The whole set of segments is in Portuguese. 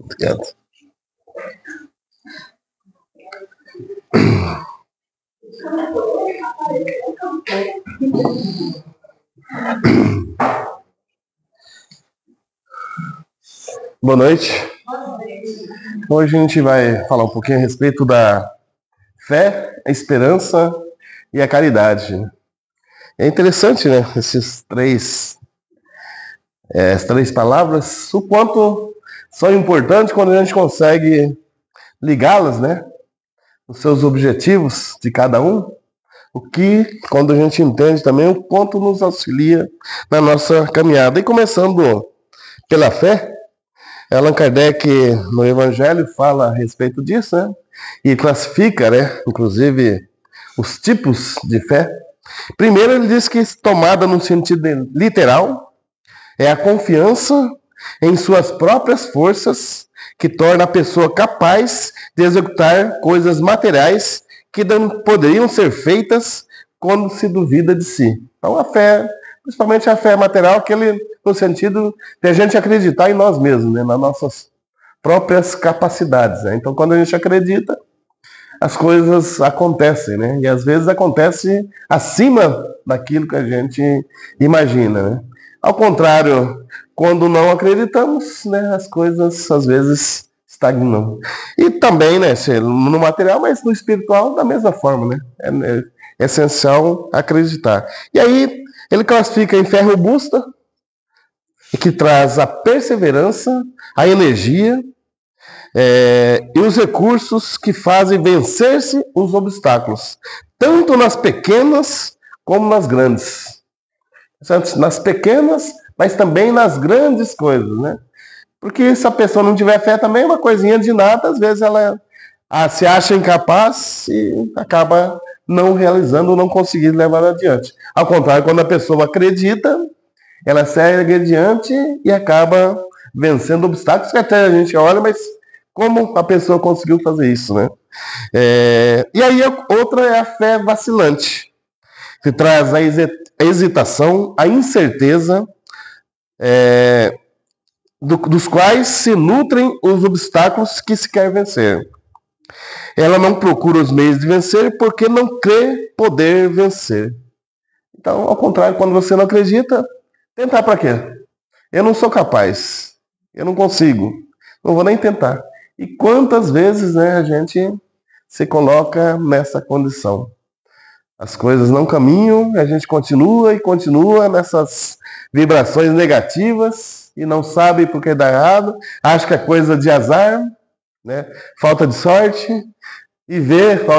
Obrigado. Boa noite. Hoje a gente vai falar um pouquinho a respeito da fé, a esperança e a caridade. É interessante, né? Essas três palavras, o quanto são importantes quando a gente consegue ligá-las, né? Os seus objetivos de cada um. O que, quando a gente entende também, o quanto nos auxilia na nossa caminhada. E começando pela fé, Allan Kardec, no Evangelho, fala a respeito disso, né? E classifica, né, inclusive, os tipos de fé. Primeiro, ele diz que, tomada no sentido literal, é a confiança em suas próprias forças que torna a pessoa capaz de executar coisas materiais que não poderiam ser feitas quando se duvida de si. Então, a fé, principalmente a fé material, aquele no sentido de a gente acreditar em nós mesmos, né, nas nossas próprias capacidades. Né? Então, quando a gente acredita, as coisas acontecem, né? E às vezes acontece acima daquilo que a gente imagina, né? Ao contrário, quando não acreditamos, né, as coisas às vezes estagnam. E também, né, no material, mas no espiritual da mesma forma, né? É essencial acreditar. E aí ele classifica em fé robusta, que traz a perseverança, a energia, e os recursos que fazem vencer-se os obstáculos, tanto nas pequenas como nas grandes. Nas pequenas, mas também nas grandes coisas, né? Porque se a pessoa não tiver fé também, uma coisinha de nada, às vezes ela se acha incapaz e acaba não realizando, não conseguindo levar adiante. Ao contrário, quando a pessoa acredita, ela segue adiante e acaba vencendo obstáculos que até a gente olha, mas como a pessoa conseguiu fazer isso, né? E aí outra é a fé vacilante, que traz a hesitação, a incerteza, dos quais se nutrem os obstáculos que se quer vencer. Ela não procura os meios de vencer porque não crê poder vencer. Então, ao contrário, quando você não acredita, tentar para quê? Eu não sou capaz, eu não consigo, não vou nem tentar. E quantas vezes, né, a gente se coloca nessa condição? As coisas não caminham, a gente continua e continua nessas vibrações negativas e não sabe por que dá errado, acha que é coisa de azar, né? Falta de sorte, e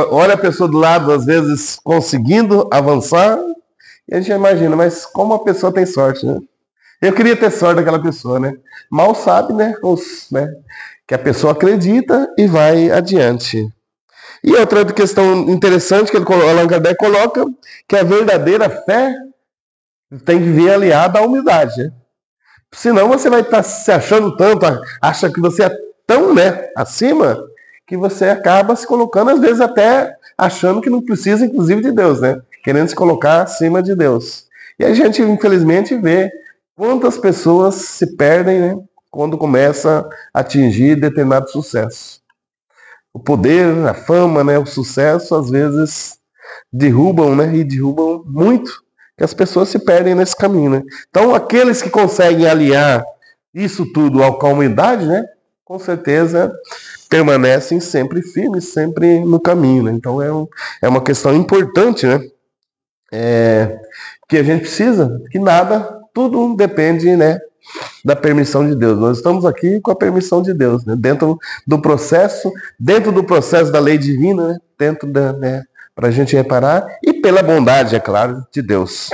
olha a pessoa do lado, às vezes, conseguindo avançar, e a gente imagina, mas como a pessoa tem sorte, né? Eu queria ter sorte daquela pessoa, né? Mal sabe, né, que a pessoa acredita e vai adiante. E outra questão interessante que Allan Kardec coloca, que a verdadeira fé tem que vir aliada à humildade. Né? Senão você vai estar se achando tanto, acha que você é tão, né, acima, que você acaba se colocando, às vezes até achando que não precisa, inclusive, de Deus, né? Querendo se colocar acima de Deus. E a gente, infelizmente, vê quantas pessoas se perdem, né, quando começa a atingir determinado sucesso. O poder, a fama, né, o sucesso, às vezes derrubam, né, e derrubam muito, que as pessoas se perdem nesse caminho, né? Então, aqueles que conseguem aliar isso tudo com a humildade, né, com certeza permanecem sempre firmes, sempre no caminho, né? Então, é uma questão importante, né, que a gente precisa, que nada, tudo depende, né, da permissão de Deus. Nós estamos aqui com a permissão de Deus, né? Dentro do processo da lei divina, né? Para a gente reparar, e pela bondade, é claro, de Deus.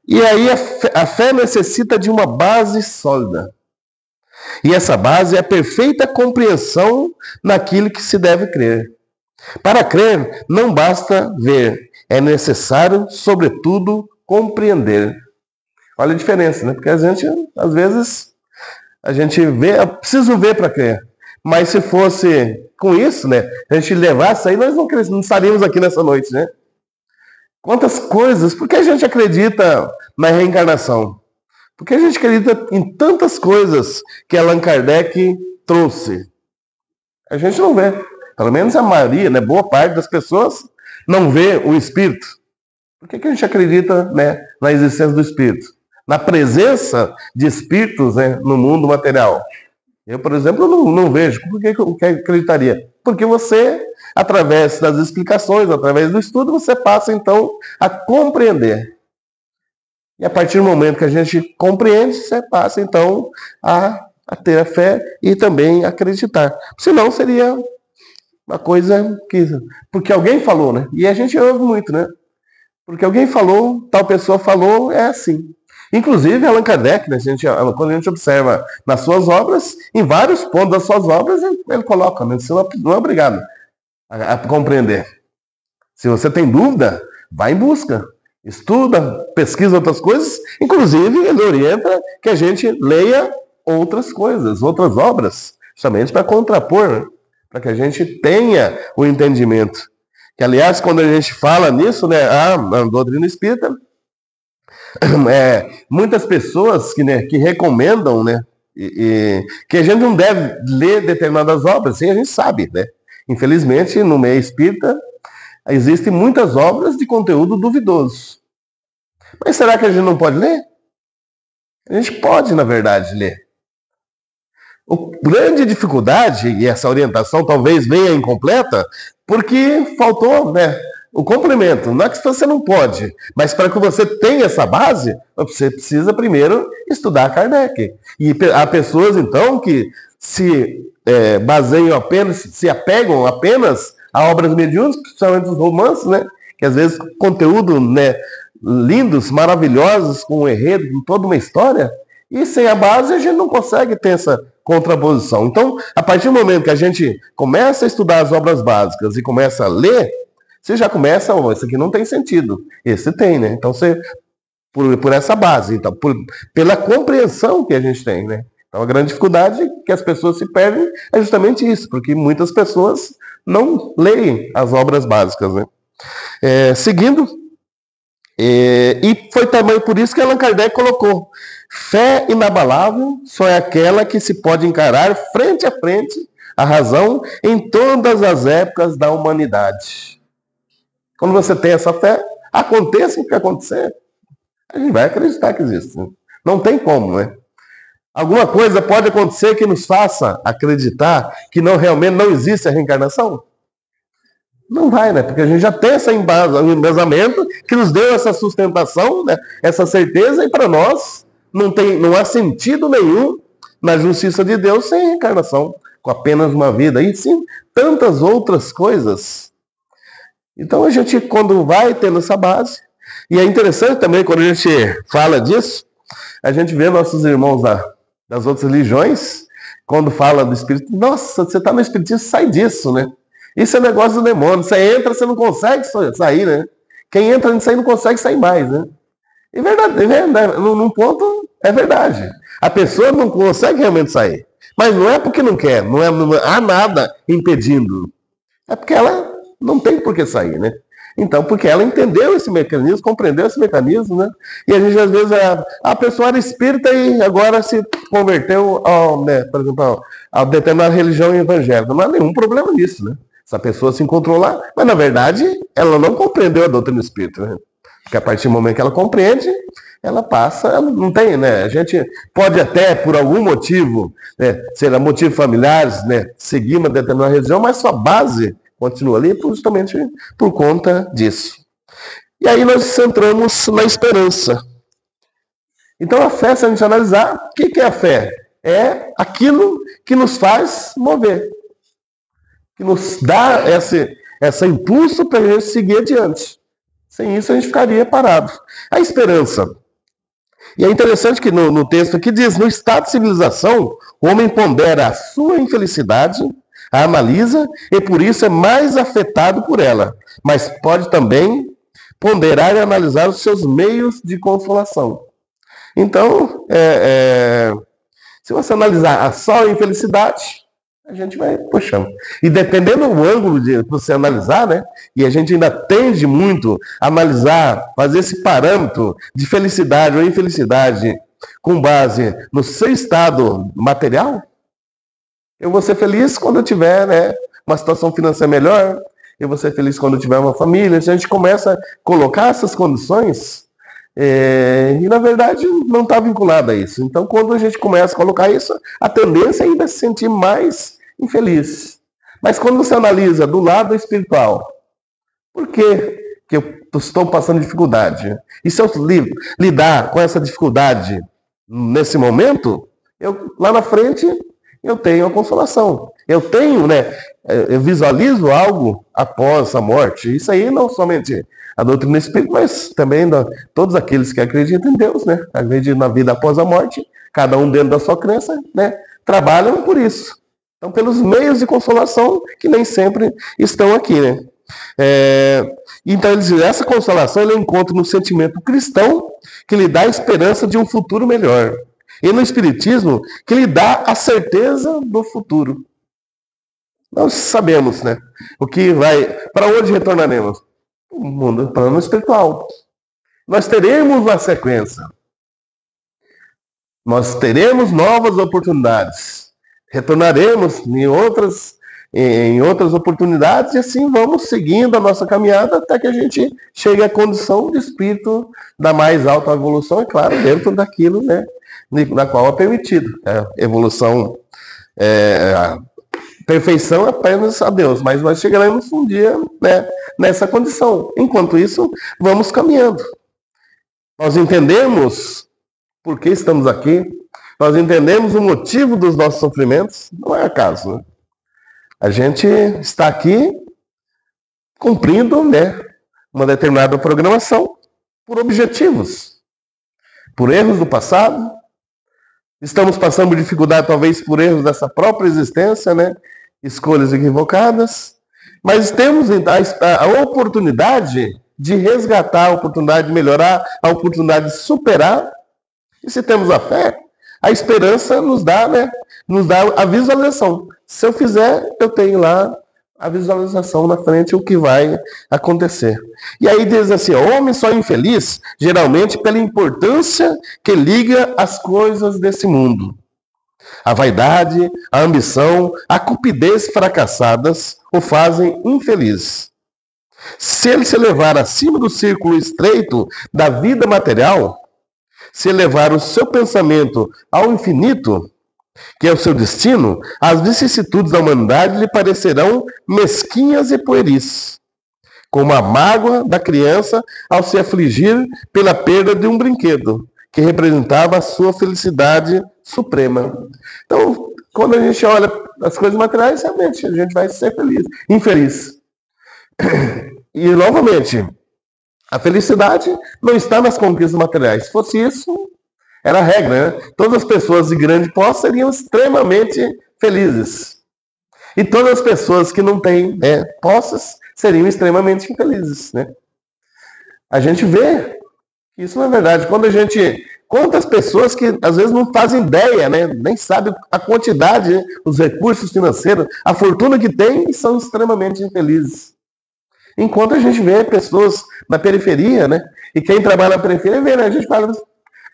E aí a fé necessita de uma base sólida. E essa base é a perfeita compreensão naquilo que se deve crer. Para crer, não basta ver, é necessário, sobretudo, compreender. Olha a diferença, né? Porque a gente, às vezes, a gente vê, eu preciso ver para crer. Mas se fosse com isso, né? A gente levasse aí, nós não estaríamos aqui nessa noite, né? Quantas coisas, porque a gente acredita na reencarnação? Porque a gente acredita em tantas coisas que Allan Kardec trouxe? A gente não vê. Pelo menos a maioria, né, boa parte das pessoas não vê o Espírito. Por que a gente acredita, né, na existência do Espírito? Na presença de espíritos, né, no mundo material. Eu, por exemplo, não vejo. Por que eu acreditaria? Porque você, através das explicações, através do estudo, você passa, então, a compreender. E a partir do momento que a gente compreende, você passa, então, a ter a fé e também acreditar. Senão, seria uma coisa que... Porque alguém falou, né? E a gente ouve muito, né? Porque alguém falou, tal pessoa falou, é assim. Inclusive, Allan Kardec, né, quando a gente observa nas suas obras, em vários pontos das suas obras, ele coloca, né, você não é obrigado a compreender. Se você tem dúvida, vá em busca, estuda, pesquisa outras coisas. Inclusive, ele orienta que a gente leia outras coisas, outras obras, somente para contrapor, né, para que a gente tenha o entendimento. Que, aliás, quando a gente fala nisso, né, a doutrina espírita, muitas pessoas que recomendam, né, que a gente não deve ler determinadas obras, sim, a gente sabe, né? Infelizmente, no meio espírita, existem muitas obras de conteúdo duvidoso. Mas será que a gente não pode ler? A gente pode, na verdade, ler. A grande dificuldade, e essa orientação talvez venha incompleta, porque faltou, né, o complemento. Não é que você não pode, mas para que você tenha essa base, você precisa primeiro estudar Kardec. E há pessoas, então, que se baseiam apenas, se apegam apenas a obras mediúnicas, principalmente os romances, né, que às vezes conteúdo, né, lindos, maravilhosos, com um enredo, com toda uma história, e sem a base a gente não consegue ter essa contraposição. Então, a partir do momento que a gente começa a estudar as obras básicas e começa a ler, você já começa, isso aqui não tem sentido. Esse tem, né? Então, você, por essa base, então, pela compreensão que a gente tem, né? Então, a grande dificuldade que as pessoas se perdem é justamente isso, porque muitas pessoas não leem as obras básicas, né? Seguindo, e foi também por isso que Allan Kardec colocou: fé inabalável só é aquela que se pode encarar frente a frente a razão em todas as épocas da humanidade. Quando você tem essa fé, aconteça o que acontecer, a gente vai acreditar que existe. Não tem como, né? Alguma coisa pode acontecer que nos faça acreditar que realmente não existe a reencarnação? Não vai, né? Porque a gente já tem esse embasamento que nos deu essa sustentação, né? Essa certeza, e para nós não há sentido nenhum na justiça de Deus sem reencarnação, com apenas uma vida, e sim tantas outras coisas. Então a gente, quando vai tendo essa base, e é interessante também quando a gente fala disso, a gente vê nossos irmãos das outras religiões, quando fala do Espírito, nossa, você está no Espiritismo, sai disso, né? Isso é negócio do demônio, você entra, você não consegue sair, né? Quem entra nisso aí não consegue sair mais, né? E verdade, num ponto é verdade. A pessoa não consegue realmente sair, mas não é porque não quer, não há nada impedindo, é porque ela não tem por que sair, né? Então, porque ela entendeu esse mecanismo, compreendeu esse mecanismo, né? E a gente, às vezes, a pessoa era espírita e agora se converteu, né, por exemplo, a determinada religião evangélica. Não há nenhum problema nisso, né? Essa pessoa se encontrou lá, mas, na verdade, ela não compreendeu a doutrina espírita, né? Porque a partir do momento que ela compreende, ela passa, ela não tem, né? A gente pode até, por algum motivo, né, ser motivo familiares, né, seguir uma determinada religião, mas sua base continua ali justamente por conta disso. E aí nós centramos na esperança. Então a fé, se a gente analisar, o que é a fé? É aquilo que nos faz mover, que nos dá esse impulso para a gente seguir adiante. Sem isso a gente ficaria parado. A esperança. E é interessante que no texto aqui diz: no estado de civilização, o homem pondera a sua infelicidade, a analisa e por isso é mais afetado por ela. Mas pode também ponderar e analisar os seus meios de consolação. Então, se você analisar só a infelicidade, a gente vai puxando. E dependendo do ângulo de você analisar, né? E a gente ainda tende muito a analisar, fazer esse parâmetro de felicidade ou infelicidade com base no seu estado material, Eu vou ser feliz quando eu tiver, né, uma situação financeira melhor. Eu vou ser feliz quando eu tiver uma família. Se a gente começa a colocar essas condições, e na verdade não está vinculado a isso. Então, quando a gente começa a colocar isso, a tendência é ainda se sentir mais infeliz. Mas quando você analisa do lado espiritual, por que eu estou passando dificuldade? E se eu lidar com essa dificuldade nesse momento, lá na frente eu tenho a consolação. Eu tenho, né? Eu visualizo algo após a morte. Isso aí não somente a doutrina espírita, mas também todos aqueles que acreditam em Deus, né? Acreditam na vida após a morte, cada um dentro da sua crença, né? Trabalham por isso. Então, pelos meios de consolação que nem sempre estão aqui, né? Então, ele diz, essa consolação ele encontra no sentimento cristão que lhe dá a esperança de um futuro melhor. E no Espiritismo, que lhe dá a certeza do futuro. Nós sabemos, né? O que vai. Para onde retornaremos? O mundo, plano espiritual. Nós teremos uma sequência. Nós teremos novas oportunidades. Retornaremos em outras oportunidades e assim vamos seguindo a nossa caminhada até que a gente chegue à condição de espírito da mais alta evolução, é claro, dentro daquilo, né, na qual é permitido. Evolução, a perfeição é apenas a Deus, mas nós chegaremos um dia, né, nessa condição. Enquanto isso, vamos caminhando. Nós entendemos por que estamos aqui, nós entendemos o motivo dos nossos sofrimentos, não é acaso, né? A gente está aqui cumprindo, né, uma determinada programação por objetivos, por erros do passado. Estamos passando por dificuldade, talvez por erros dessa própria existência, né, escolhas equivocadas. Mas temos a oportunidade de resgatar, a oportunidade de melhorar, a oportunidade de superar. E se temos a fé, a esperança nos dá, né, nos dá a visualização. Se eu fizer, eu tenho lá a visualização na frente, o que vai acontecer. E aí diz assim, o homem só é infeliz, geralmente pela importância que liga as coisas desse mundo. A vaidade, a ambição, a cupidez fracassadas o fazem infeliz. Se ele se elevar acima do círculo estreito da vida material, se elevar o seu pensamento ao infinito, que é o seu destino, as vicissitudes da humanidade lhe parecerão mesquinhas e pueris, como a mágoa da criança ao se afligir pela perda de um brinquedo, que representava a sua felicidade suprema. Então, quando a gente olha as coisas materiais, realmente a gente vai ser infeliz. E, novamente, a felicidade não está nas conquistas materiais. Se fosse isso, era a regra, né? Todas as pessoas de grande posse seriam extremamente felizes. E todas as pessoas que não têm posses seriam extremamente infelizes, né? A gente vê que isso não é verdade. Quantas pessoas que às vezes não fazem ideia, né? Nem sabem a quantidade, né? Os recursos financeiros, a fortuna que têm e são extremamente infelizes. Enquanto a gente vê pessoas na periferia, né? E quem trabalha na periferia vê, né? A gente fala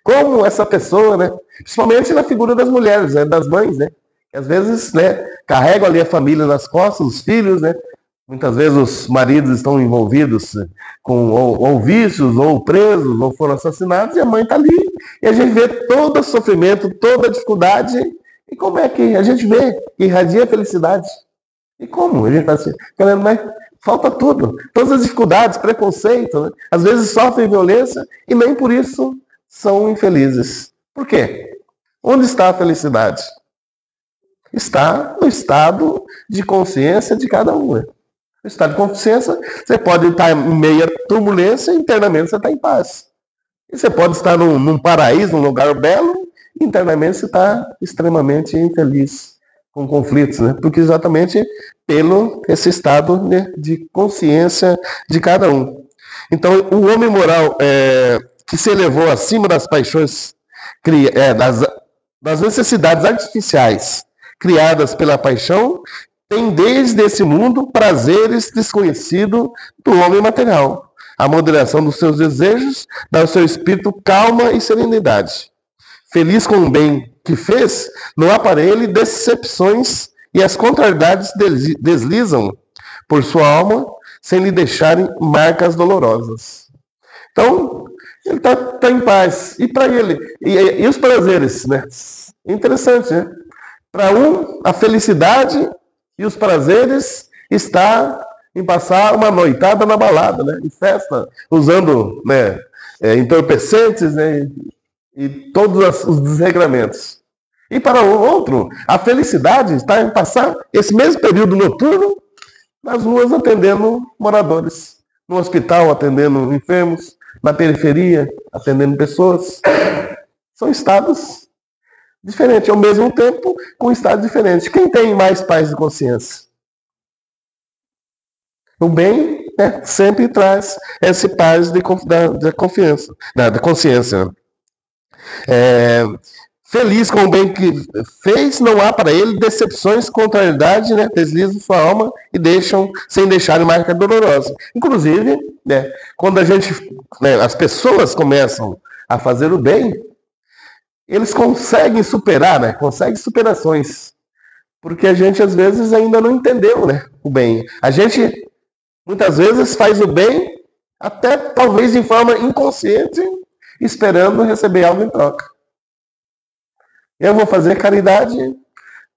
como essa pessoa, né? Principalmente na figura das mulheres, né? Das mães, né? Que às vezes, né? Carregam ali a família nas costas, os filhos, né? Muitas vezes os maridos estão envolvidos com ou vícios, ou presos, ou foram assassinados, e a mãe está ali. E a gente vê todo o sofrimento, toda a dificuldade. E como é que a gente vê que irradia a felicidade? E como? A gente está assim, falando, mas falta tudo. Todas as dificuldades, preconceito, né? Às vezes sofrem violência e nem por isso são infelizes. Por quê? Onde está a felicidade? Está no estado de consciência de cada um. Né? No estado de consciência, você pode estar em meia turbulência e internamente você está em paz. E você pode estar num paraíso, num lugar belo, e internamente você está extremamente infeliz, com conflitos, né? Porque exatamente pelo esse estado, né, de consciência de cada um. Então, o homem moral que se elevou acima das paixões, das necessidades artificiais criadas pela paixão, tem desde esse mundo prazeres desconhecidos do homem material. A moderação dos seus desejos dá ao seu espírito calma e serenidade. Feliz com o bem que fez, não há para ele decepções e as contrariedades deslizam por sua alma sem lhe deixarem marcas dolorosas. Então, ele está em paz. E para ele, e os prazeres, né? Interessante, né? Para um, a felicidade e os prazeres está em passar uma noitada na balada, né? Em festa, usando, né, entorpecentes, né? E todos os desregramentos. E para o outro, a felicidade está em passar esse mesmo período noturno nas ruas atendendo moradores, no hospital atendendo enfermos, na periferia atendendo pessoas. São estados diferentes, ao mesmo tempo com estados diferentes. Quem tem mais paz de consciência? O bem, né, sempre traz essa paz da confiança, da consciência. Feliz com o bem que fez, não há para ele decepções, contrariedade, né, deslizam sua alma e deixam, sem deixar marca dolorosa. Inclusive, né, quando as pessoas começam a fazer o bem, eles conseguem superar, né, conseguem superações. Porque a gente, às vezes, ainda não entendeu, né, o bem. A gente, muitas vezes, faz o bem, até talvez de forma inconsciente, esperando receber algo em troca. Eu vou fazer caridade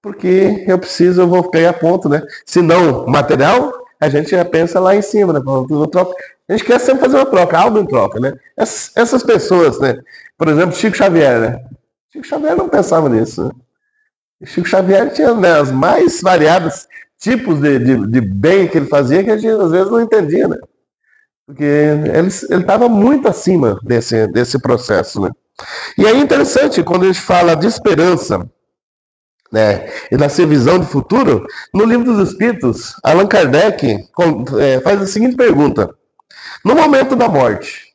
porque eu vou ganhar ponto, né? Se não material, a gente já pensa lá em cima, né? A gente quer sempre fazer uma troca, algo em troca, né? Essas pessoas, né? Por exemplo, Chico Xavier, né? Chico Xavier não pensava nisso, né? Chico Xavier tinha, né, as mais variadas tipos de bem que ele fazia que a gente às vezes não entendia, né? Porque ele estava muito acima desse processo, né? E é interessante quando a gente fala de esperança, né, e dessa visão de futuro, no Livro dos Espíritos, Allan Kardec faz a seguinte pergunta: no momento da morte,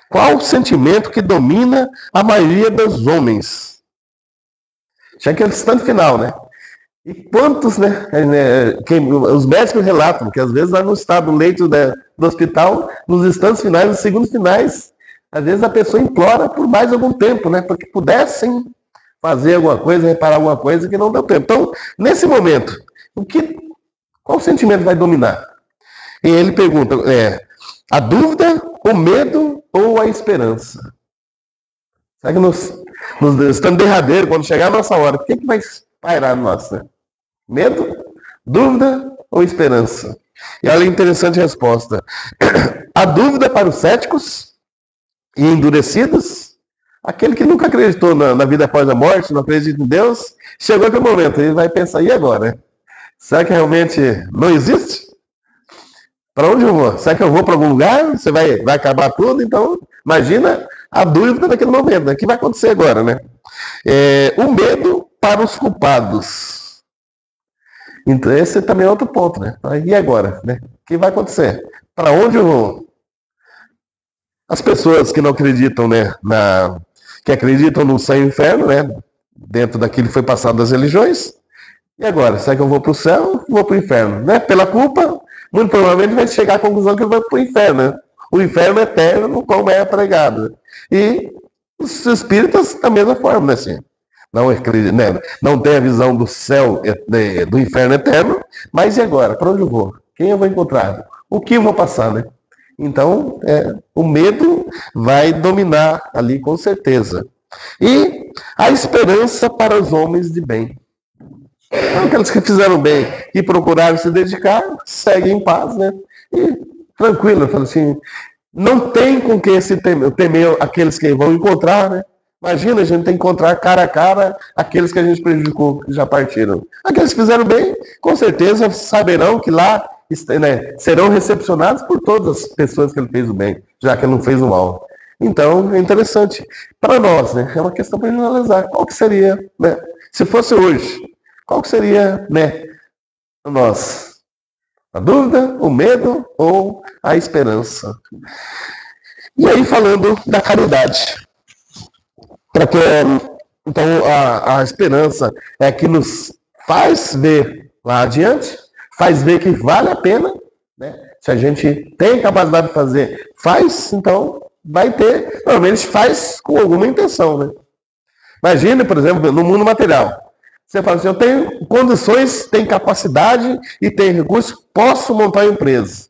qual o sentimento que domina a maioria dos homens? Já que é o instante final, né? E quantos, né, os médicos relatam que às vezes lá no estado, no leito do hospital, nos instantes finais, nos segundos finais, às vezes a pessoa implora por mais algum tempo, né, para que pudessem fazer alguma coisa, reparar alguma coisa que não deu tempo. Então, nesse momento, qual sentimento vai dominar? E ele pergunta, a dúvida, o medo ou a esperança? Será que nos estamos derradeiro, quando chegar a nossa hora, o que vai pairar no nosso, né? Medo, dúvida ou esperança? E olha a interessante resposta. A dúvida para os céticos e endurecidos, aquele que nunca acreditou na vida após a morte, não acredita em Deus, chegou aquele momento, ele vai pensar, e agora? Será que realmente não existe? Para onde eu vou? Será que eu vou para algum lugar? Você vai acabar tudo? Então, imagina a dúvida naquele momento, né? O que vai acontecer agora, né? O medo para os culpados. Então, esse também é outro ponto, né? E agora, né? O que vai acontecer? Para onde eu vou? As pessoas que não acreditam, né, que acreditam no céu e inferno, né, dentro daquilo que foi passado das religiões. E agora? Será que eu vou para o céu ou vou para o inferno? Né? Pela culpa, muito provavelmente vai chegar à conclusão que eu vou para o inferno. Né? O inferno eterno, como é pregado. E os espíritas, da mesma forma, né, assim. Não tem a visão do céu, do inferno eterno, mas e agora? Para onde eu vou? Quem eu vou encontrar? O que eu vou passar, né? Então, o medo vai dominar ali com certeza. E a esperança para os homens de bem. Então, aqueles que fizeram bem e procuraram se dedicar, seguem em paz, né? E tranquilo, falo assim, não tem com quem se temer aqueles que vão encontrar, né? Imagina, a gente tem que encontrar cara a cara aqueles que a gente prejudicou, que já partiram. Aqueles que fizeram bem, com certeza saberão que lá, né, serão recepcionados por todas as pessoas que ele fez o bem, já que ele não fez o mal. Então, é interessante. Para nós, né, é uma questão para analisar. Qual que seria, né, se fosse hoje, qual que seria, né, nós? A dúvida, o medo ou a esperança? E aí, falando da caridade. Então, a esperança é que nos faz ver lá adiante, faz ver que vale a pena, né? Se a gente tem capacidade de fazer, faz, então vai ter, pelo menos faz com alguma intenção, né? Imagine, por exemplo, no mundo material. Você fala assim, eu tenho condições, tenho capacidade e tenho recursos, posso montar uma empresa.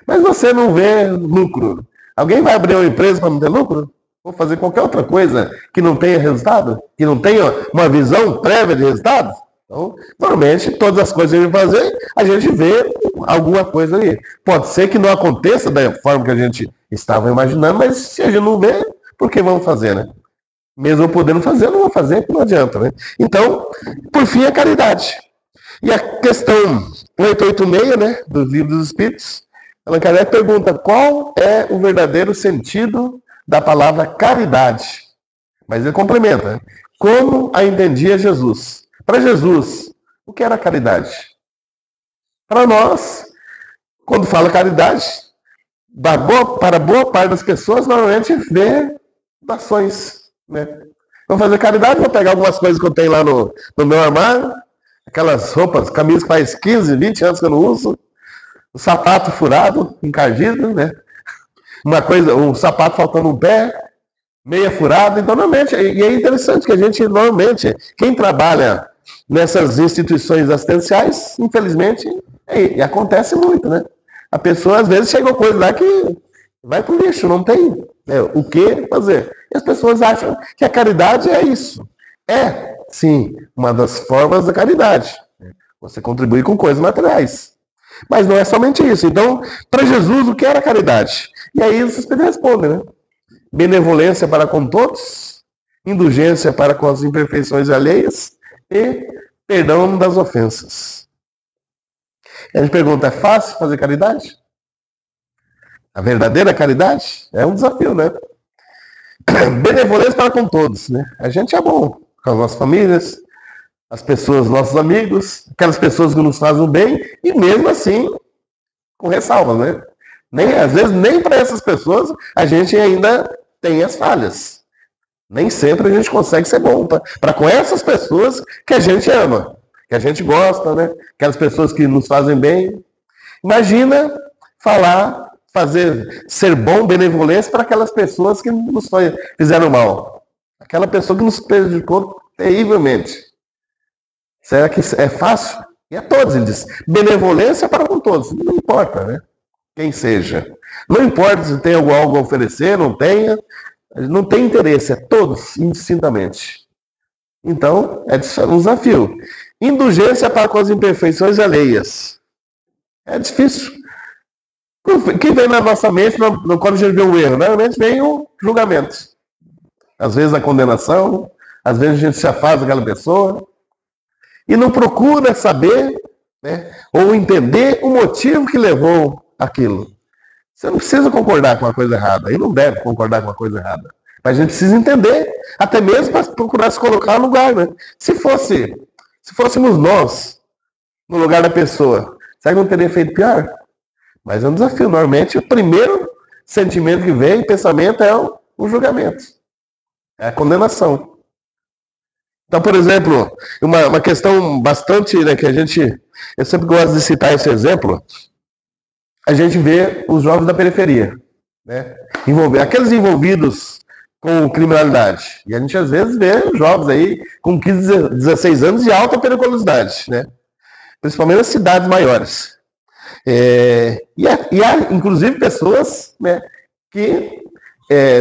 Mas você não vê lucro. Alguém vai abrir uma empresa para não ter lucro? Ou fazer qualquer outra coisa que não tenha resultado? Que não tenha uma visão prévia de resultado? Então, normalmente, todas as coisas que a gente fazer, a gente vê alguma coisa ali. Pode ser que não aconteça da forma que a gente estava imaginando, mas se a gente não vê, por que vamos fazer, né? Mesmo podendo fazer, não vou fazer, porque não adianta, né? Então, por fim, a caridade. E a questão 886, né, do Livro dos Espíritos, Allan Kardec pergunta qual é o verdadeiro sentido da palavra caridade. Mas ele complementa, né? Como a entendia Jesus. Para Jesus, o que era caridade? Para nós, quando fala caridade, para boa parte das pessoas, normalmente vê doações, né? Vou fazer caridade, vou pegar algumas coisas que eu tenho lá no meu armário, aquelas roupas, camisas que faz 15, 20 anos que eu não uso, o sapato furado, encardido, né? Uma coisa, um sapato faltando um pé, meia furada. Então, normalmente, e é interessante que a gente, normalmente, quem trabalha nessas instituições assistenciais, infelizmente, acontece muito, né? A pessoa, às vezes, chega uma coisa lá que vai pro lixo, não tem o que fazer. E as pessoas acham que a caridade é isso. É, sim, uma das formas da caridade. Você contribui com coisas materiais. Mas não é somente isso. Então, para Jesus, o que era caridade? E aí os Espíritos respondem, né? Benevolência para com todos, indulgência para com as imperfeições alheias e perdão das ofensas. E a gente pergunta, é fácil fazer caridade? A verdadeira caridade? É um desafio, né? Benevolência para com todos, né? A gente é bom com as nossas famílias, as pessoas, nossos amigos, aquelas pessoas que nos fazem bem, e mesmo assim, com ressalvas, né? Às vezes, nem para essas pessoas a gente ainda tem as falhas. Nem sempre a gente consegue ser bom para com essas pessoas que a gente ama, que a gente gosta, né? Aquelas pessoas que nos fazem bem. Imagina ser bom, benevolência para aquelas pessoas que nos fizeram mal. Aquela pessoa que nos prejudicou terrivelmente. Será que é fácil? E a todos, ele diz. Benevolência para com todos. Não importa, né? Quem seja. Não importa se tem algo a oferecer, não tenha. Não tem interesse, é todos, indistintamente. Então, é um desafio. Indulgência para com as imperfeições alheias. É difícil. O que vem na nossa mente quando a gente vê um erro? Normalmente vem o julgamento. Às vezes a condenação, às vezes a gente se afasta daquela pessoa e não procura saber, né, ou entender o motivo que levou aquilo. Você não precisa concordar com uma coisa errada, e não deve concordar com uma coisa errada. Mas a gente precisa entender, até mesmo para procurar se colocar no lugar, né? Se fôssemos nós no lugar da pessoa, será que não teria feito pior? Mas é um desafio. Normalmente, o primeiro sentimento que vem, pensamento, é o julgamento. É a condenação. Então, por exemplo, uma questão bastante, né, eu sempre gosto de citar esse exemplo, a gente vê os jovens da periferia, né? Aqueles envolvidos com criminalidade. E a gente às vezes vê jovens aí com 15, 16 anos de alta periculosidade, né? Principalmente nas cidades maiores. E há, inclusive, pessoas, né, que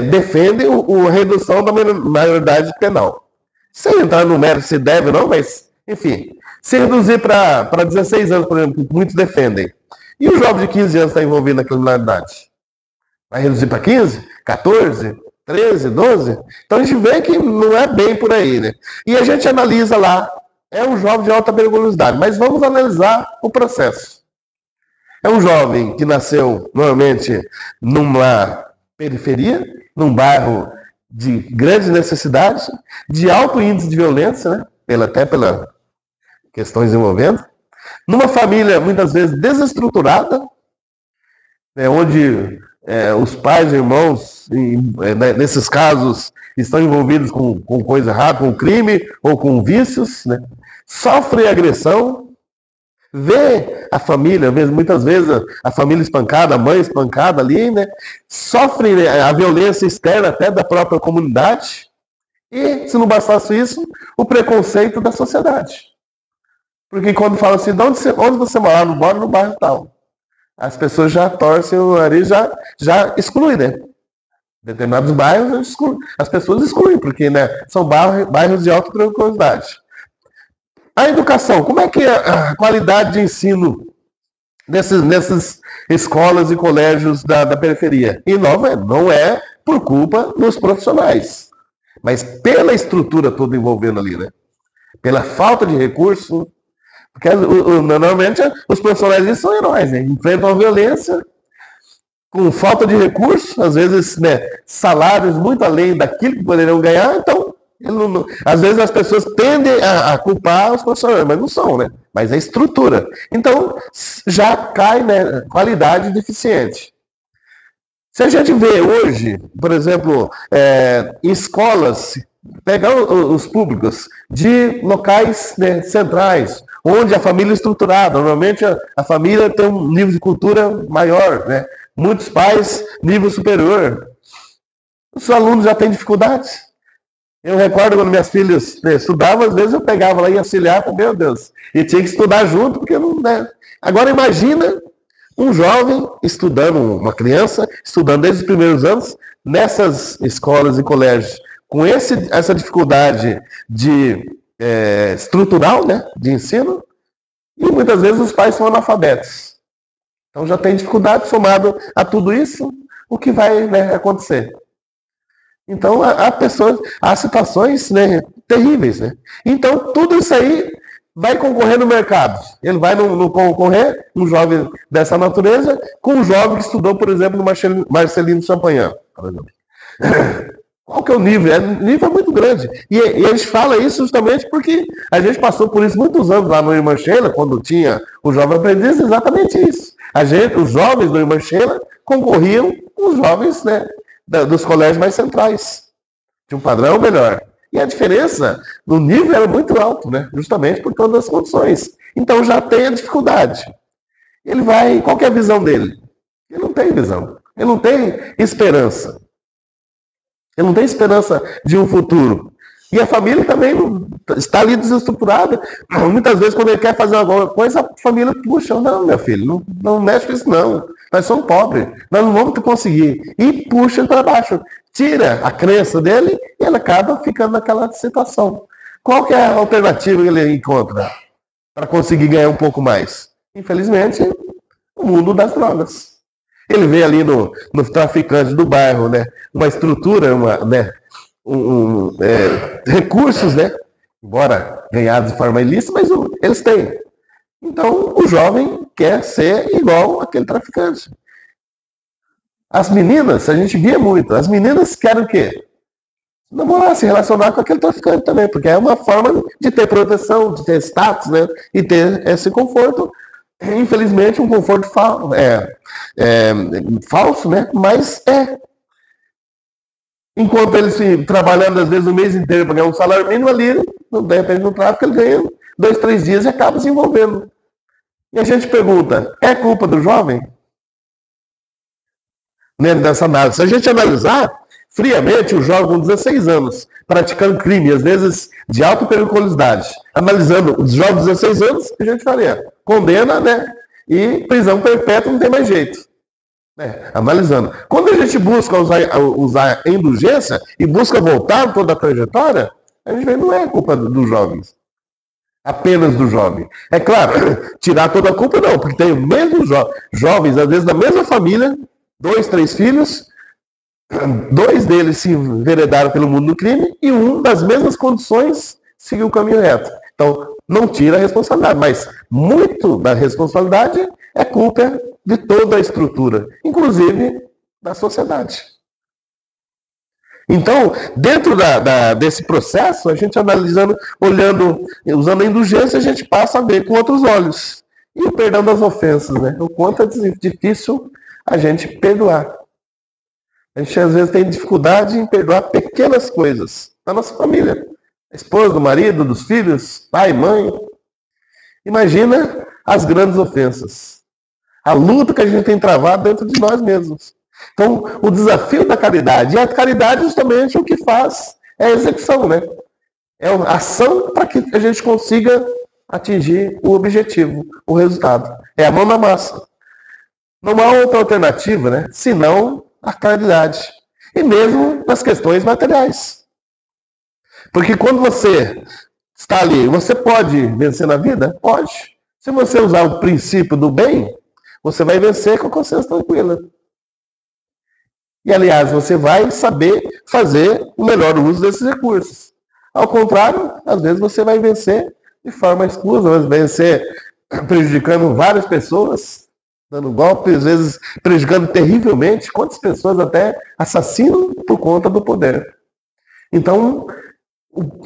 defendem a redução da maioridade penal. Sem entrar no mérito se deve ou não, mas, enfim, se reduzir para 16 anos, por exemplo, que muitos defendem, e o jovem de 15 anos está envolvido na criminalidade? Vai reduzir para 15, 14, 13, 12? Então a gente vê que não é bem por aí, né? E a gente analisa lá, é um jovem de alta periculosidade, mas vamos analisar o processo. É um jovem que nasceu, normalmente, numa periferia, num bairro de grande necessidade, de alto índice de violência, né? Até pelas questões envolvendo, numa família, muitas vezes, desestruturada, né, onde os pais e irmãos, nesses casos, estão envolvidos com coisa errada, com crime ou com vícios, né? Sofrem agressão, vê a família, muitas vezes a família espancada, a mãe espancada ali, né? Sofre a violência externa até da própria comunidade E, se não bastasse isso, o preconceito da sociedade. Porque quando fala assim, onde você mora? Não mora no bairro tal. As pessoas já torcem o nariz, já excluem, né? Determinados bairros, as pessoas excluem, porque né, são bairros de alta periculosidade. A educação, como é que é a qualidade de ensino nessas escolas e colégios da periferia? E não é por culpa dos profissionais, mas pela estrutura toda envolvendo ali, né? Pela falta de recurso, porque normalmente os profissionais são heróis, né? Enfrentam a violência com falta de recursos, às vezes né, salários muito além daquilo que poderiam ganhar, então às vezes as pessoas tendem a culpar os profissionais, mas não são, né? Mas é estrutura. Então já cai né, qualidade deficiente. Se a gente vê hoje, por exemplo, escolas, pegar os públicos de locais né, centrais, onde a família é estruturada, normalmente a família tem um nível de cultura maior, né? Muitos pais, nível superior. Os alunos já têm dificuldades. Eu recordo quando minhas filhas né, estudavam, às vezes eu pegava lá e ia auxiliar, meu Deus, e tinha que estudar junto, porque não. Né? Agora imagina um jovem estudando, uma criança estudando desde os primeiros anos, nessas escolas e colégios, com essa dificuldade estrutural né, de ensino, e muitas vezes os pais são analfabetos. Então já tem dificuldade somado a tudo isso, o que vai né, acontecer? Então há situações né, terríveis. Né? Então tudo isso aí vai concorrer no mercado. Ele vai no concorrer, um jovem dessa natureza, com um jovem que estudou, por exemplo, no Marcelino Champagnat, por exemplo. Qual que é o nível? O nível é muito grande. E a gente fala isso justamente porque a gente passou por isso muitos anos lá no Irmã Sheila, quando tinha o Jovem Aprendiz, exatamente isso. Os jovens do Irmã Sheila concorriam com os jovens né, dos colégios mais centrais, de um padrão melhor. E a diferença no nível era muito alto, né? Justamente por todas as condições. Então já tem a dificuldade. Qual que é a visão dele? Ele não tem visão. Ele não tem esperança. Ele não tem esperança de um futuro. E a família também está ali desestruturada. Muitas vezes, quando ele quer fazer alguma coisa, a família puxa. Não, meu filho, não mexe com isso, não. Nós somos pobres, nós não vamos conseguir. E puxa para baixo. Tira a crença dele e ele acaba ficando naquela situação. Qual que é a alternativa que ele encontra para conseguir ganhar um pouco mais? Infelizmente, o mundo das drogas. Ele vê ali no traficante do bairro, né, uma estrutura, recursos, né, embora ganhados de forma ilícita, mas eles têm. Então, o jovem quer ser igual aquele traficante. As meninas, a gente via muito, as meninas querem o quê? Namorar, se relacionar com aquele traficante também, porque é uma forma de ter proteção, de ter status, né, e ter esse conforto. Infelizmente, um conforto falso, né? Mas enquanto ele se trabalhando, às vezes, o mês inteiro para ganhar um salário mínimo ali, de repente, no tráfico, ele ganha 2, 3 dias e acaba se envolvendo. E a gente pergunta, é culpa do jovem? Nessa análise. Se a gente analisar friamente, o jovem com 16 anos, praticando crime, às vezes de alta periculosidade, analisando os jovens de 16 anos, a gente faria condena, né? E prisão perpétua não tem mais jeito. Analisando. Quando a gente busca usar indulgência e busca voltar toda a trajetória, a gente vê que não é culpa dos jovens. Apenas do jovem. É claro, tirar toda a culpa não, porque tem mesmo jovens, às vezes da mesma família, 2, 3 filhos, 2 deles se enveredaram pelo mundo do crime e um das mesmas condições seguiu o caminho reto. Então, não tira a responsabilidade, mas muito da responsabilidade é culpa de toda a estrutura, inclusive da sociedade. Então, dentro desse processo, a gente analisando, olhando, usando a indulgência, a gente passa a ver com outros olhos. E o perdão das ofensas, né? O quanto é difícil a gente perdoar. A gente às vezes tem dificuldade em perdoar pequenas coisas da nossa família. A esposa, do marido, dos filhos, pai, mãe. Imagina as grandes ofensas. A luta que a gente tem travado dentro de nós mesmos. Então, o desafio da caridade. E a caridade justamente o que faz é a execução, né? É a ação para que a gente consiga atingir o objetivo, o resultado. É a mão na massa. Não há outra alternativa, né? Senão a caridade. E mesmo nas questões materiais. Porque quando você está ali, você pode vencer na vida? Pode. Se você usar o princípio do bem, você vai vencer com a consciência tranquila. E, aliás, você vai saber fazer o melhor uso desses recursos. Ao contrário, às vezes você vai vencer de forma escusa, vai vencer prejudicando várias pessoas, dando golpes, às vezes prejudicando terrivelmente. Quantas pessoas até assassinam por conta do poder. Então,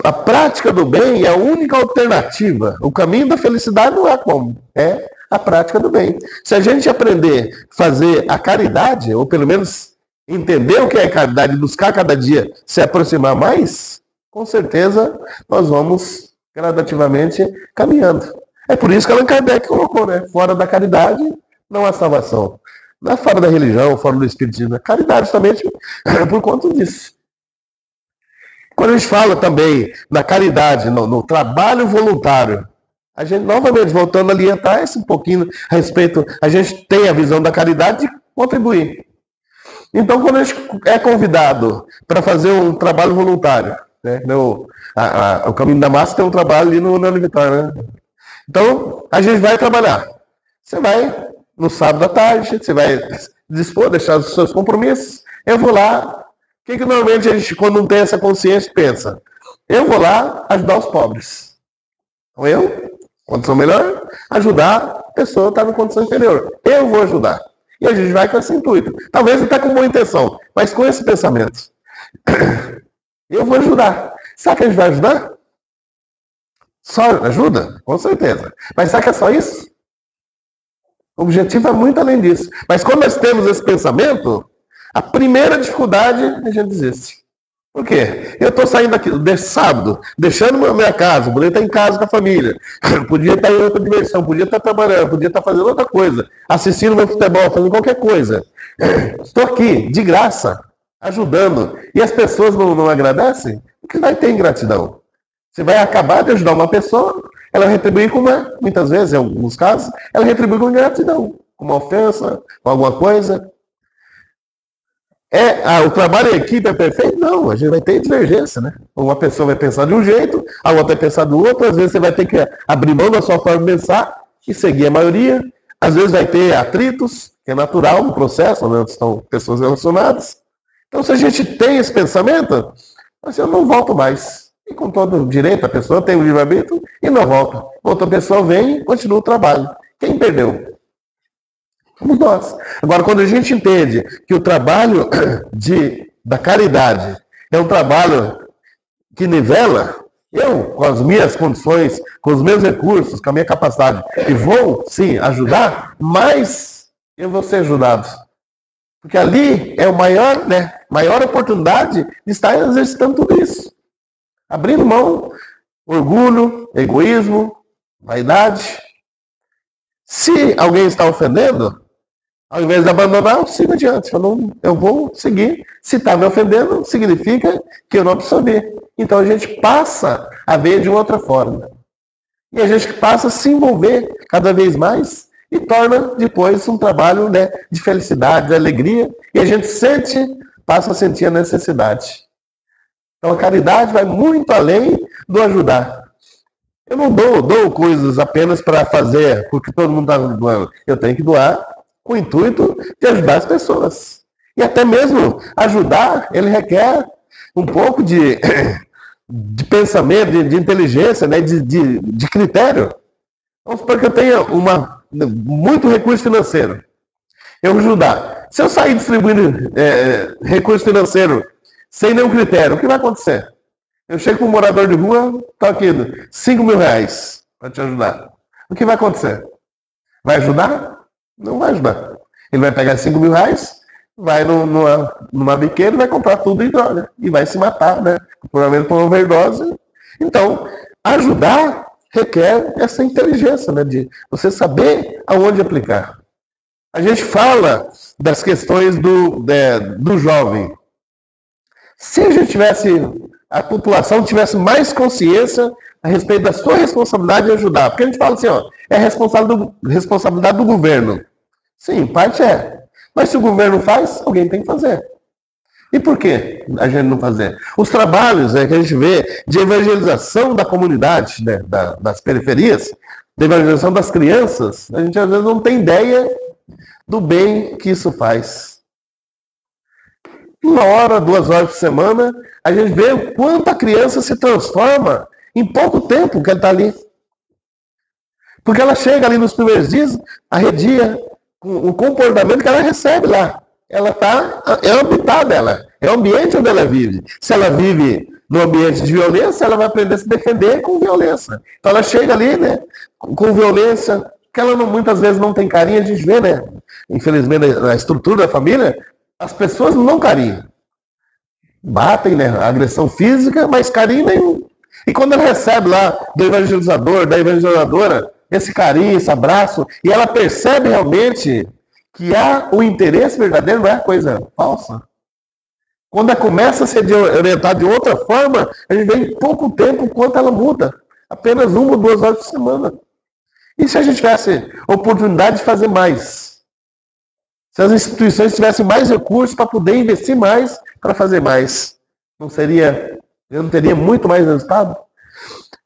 a prática do bem é a única alternativa. O caminho da felicidade não é como. É a prática do bem. Se a gente aprender a fazer a caridade, ou pelo menos entender o que é caridade e buscar cada dia se aproximar mais, com certeza nós vamos gradativamente caminhando. É por isso que Allan Kardec colocou, né? Fora da caridade não há salvação. Não é fora da religião, fora do espiritismo. É caridade somente por conta disso. Quando a gente fala também na caridade, no trabalho voluntário, a gente, novamente, voltando ali atrás um pouquinho a respeito, a gente tem a visão da caridade de contribuir. Então, quando a gente é convidado para fazer um trabalho voluntário, né, o Caminho da Massa tem um trabalho ali no Leone Vitória, né? Então, a gente vai trabalhar. Você vai no sábado à tarde, você vai dispor, deixar os seus compromissos. Eu vou lá. O que normalmente a gente, quando não tem essa consciência, pensa? Eu vou lá ajudar os pobres. Então eu, condição melhor, ajudar a pessoa que está em condição inferior. Eu vou ajudar. E a gente vai com esse intuito. Talvez até com boa intenção, mas com esse pensamento. Eu vou ajudar. Será que a gente vai ajudar? Só ajuda? Com certeza. Mas será que é só isso? O objetivo é muito além disso. Mas quando nós temos esse pensamento, a primeira dificuldade a gente desiste. Por quê? Eu estou saindo daqui desse sábado, deixando a minha casa, podia estar em casa com a família, podia estar em outra diversão, podia estar trabalhando, podia estar fazendo outra coisa, assistindo meu futebol, fazendo qualquer coisa. Estou aqui, de graça, ajudando. E as pessoas não agradecem? O que vai ter ingratidão? Você vai acabar de ajudar uma pessoa, ela retribui com muitas vezes, em alguns casos, ela retribui com ingratidão, com uma ofensa, com alguma coisa. O trabalho em equipe é perfeito? Não, a gente vai ter divergência, né? Uma pessoa vai pensar de um jeito, a outra vai pensar do outro, às vezes você vai ter que abrir mão da sua forma de pensar e seguir a maioria, às vezes vai ter atritos, que é natural no processo, né? Estão pessoas relacionadas. Então, se a gente tem esse pensamento, assim, eu não volto mais. E com todo direito, a pessoa tem o livre-arbítrio e não volta. Outra pessoa vem e continua o trabalho. Quem perdeu? Somos nós. Agora, quando a gente entende que o trabalho da caridade é um trabalho que nivela, eu, com as minhas condições, com os meus recursos, com a minha capacidade, e vou, sim, ajudar, mas eu vou ser ajudado. Porque ali é a maior oportunidade de estar exercitando tudo isso. Abrindo mão, orgulho, egoísmo, vaidade. Se alguém está ofendendo, ao invés de abandonar, eu sigo adiante. Eu vou seguir. Se está me ofendendo, significa que eu não absorvi. Então a gente passa a ver de uma outra forma. E a gente passa a se envolver cada vez mais e torna depois um trabalho, né, de felicidade, de alegria. E a gente passa a sentir a necessidade. Então a caridade vai muito além do ajudar. Eu não dou coisas apenas para fazer, porque todo mundo está doando. Eu tenho que doar com o intuito de ajudar as pessoas. E até mesmo ajudar, ele requer um pouco de pensamento, de inteligência, né? de critério. Vamos supor que eu tenha muito recurso financeiro. Eu vou ajudar. Se eu sair distribuindo recurso financeiro sem nenhum critério, o que vai acontecer? Eu chego para um morador de rua, está aqui, 5 mil reais para te ajudar. O que vai acontecer? Vai ajudar? Não vai ajudar. Ele vai pegar 5 mil reais, vai numa biqueira e vai comprar tudo em droga. E vai se matar, né? Provavelmente por uma overdose. Então, ajudar requer essa inteligência, né? De você saber aonde aplicar. A gente fala das questões do jovem. Se a gente tivesse a população tivesse mais consciência a respeito da sua responsabilidade de ajudar. Porque a gente fala assim, ó, é responsabilidade do governo. Sim, parte é. Mas se o governo faz, alguém tem que fazer. E por que a gente não fazer? Os trabalhos que a gente vê de evangelização da comunidade, né, das periferias, de evangelização das crianças, a gente às vezes não tem ideia do bem que isso faz. 1 hora, 2 horas por semana, a gente vê o quanto a criança se transforma em pouco tempo que ela está ali. Porque ela chega ali nos primeiros dias, arredia o comportamento que ela recebe lá. Ela está, é o habitat dela, é o ambiente onde ela vive. Se ela vive no ambiente de violência, ela vai aprender a se defender com violência. Então ela chega ali, né, com violência, que ela não, muitas vezes não tem carinho, a gente vê, né, infelizmente na estrutura da família, as pessoas não dão carinho. Batem, né, agressão física, mas carinho nenhum. E quando ela recebe lá do evangelizador, da evangelizadora, esse carinho, esse abraço, e ela percebe realmente que há o interesse verdadeiro, não é coisa falsa. Quando ela começa a ser orientada de outra forma, a gente vê em pouco tempo o quanto ela muda. Apenas 1 ou 2 horas por semana. E se a gente tivesse oportunidade de fazer mais? Se as instituições tivessem mais recursos para poder investir mais, para fazer mais, eu não teria muito mais resultado?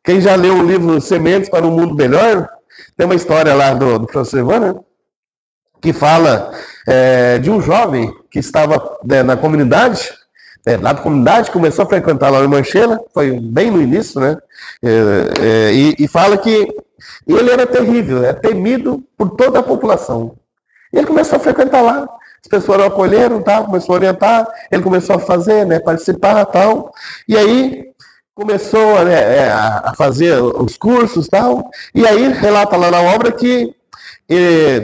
Quem já leu o livro Sementes para um Mundo Melhor, tem uma história lá do professor Evandro, que fala de um jovem que estava na comunidade, lá da comunidade, começou a frequentar lá em Manchela, foi bem no início, né? E fala que ele era terrível, é temido por toda a população. E ele começou a frequentar lá. As pessoas o acolheram, tá? Começou a orientar, ele começou a fazer, né, participar e tal. E aí começou a fazer os cursos e tal. E aí relata lá na obra que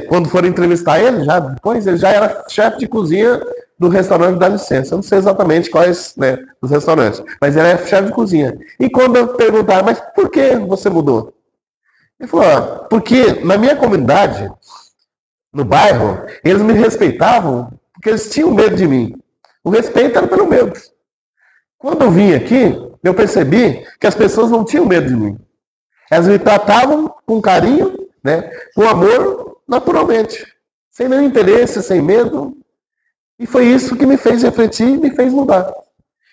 quando foram entrevistar ele, ele já era chefe de cozinha do restaurante da licença. Eu não sei exatamente quais, né, os restaurantes, mas ele é chefe de cozinha. E quando perguntaram, mas por que você mudou? Ele falou, porque na minha comunidade, no bairro, eles me respeitavam porque eles tinham medo de mim. O respeito era pelo medo. Quando eu vim aqui, eu percebi que as pessoas não tinham medo de mim. Elas me tratavam com carinho, né, com amor, naturalmente. Sem nenhum interesse, sem medo. E foi isso que me fez refletir e me fez mudar.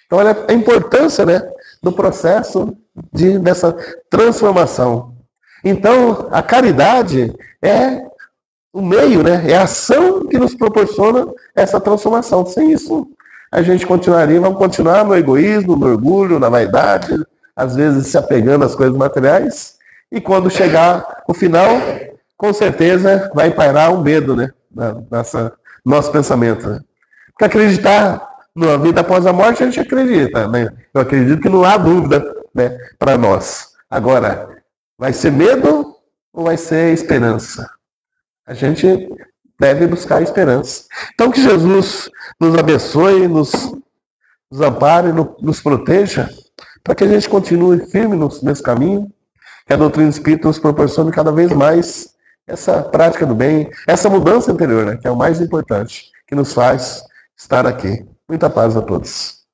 Então, olha a importância, né, do processo dessa transformação. Então, a caridade é o meio, né? É a ação que nos proporciona essa transformação. Sem isso, a gente vamos continuar no egoísmo, no orgulho, na vaidade, às vezes se apegando às coisas materiais, e quando chegar o final, com certeza vai pairar um medo, né? Nosso pensamento. Né? Porque acreditar na vida após a morte, a gente acredita, né? Eu acredito que não há dúvida, né, para nós. Agora, vai ser medo ou vai ser esperança? A gente deve buscar esperança. Então, que Jesus nos abençoe, nos ampare, nos proteja, para que a gente continue firme nesse caminho, que a doutrina espírita nos proporcione cada vez mais essa prática do bem, essa mudança interior, né, que é o mais importante, que nos faz estar aqui. Muita paz a todos.